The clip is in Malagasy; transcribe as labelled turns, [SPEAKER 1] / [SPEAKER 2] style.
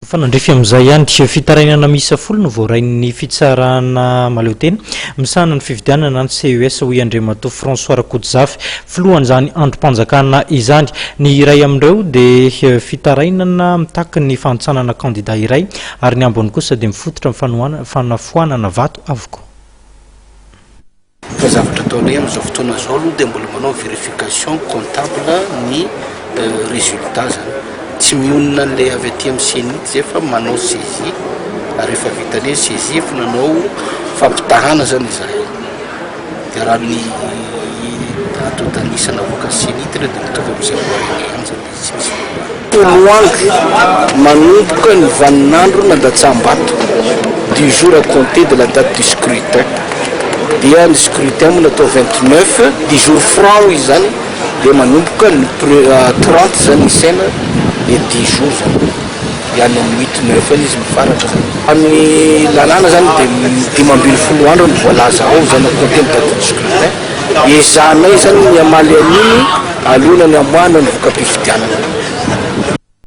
[SPEAKER 1] Fanandrify amin'izay ihany dia fitarainana miisa folo no voarain'ny fitsarana maleoteny misahana ny fifidianana ny CES hoy Andriamatoa François Rakotojafy filohan'izany androm-panjakana izany. Ny iray amin'ireo dia fitarainana mitaky ny fanitsanana kandida iray ary ny ambiny kosa dia mifototra amin'ny fanafoanana vato avokoa.
[SPEAKER 2] Zavatra ataonay amin'izao fotoana izao aloha dia mbola manao vérification comptable ny résultat zany. Tsy mionona an'ilay avy aty amin'ny senity zay fa manao saisie ary efa vitanay saisie efa nanao fampitahana zany izahay. Dia raha ny ato tanisana avoaka senity dia mitovy amin'izay voarainay ihany zany izy. Toloandro manomboka ny vaninandro nandatsam-bato du jour à compter de la date du scrutin. Dia ny scrutin moa natao 29 du jour franc izy zany dia manomboka ny 30 zany isaina et 10 jours zany. Dia ny 8-9 izy mifaratra zany. Amin'ny lalàna zany dia 12 andro ny voalaza ao zany compter ny date du scrutin. Ezanay zany ny amaly an'iny alona ny amoahana ny voka-pifidianana.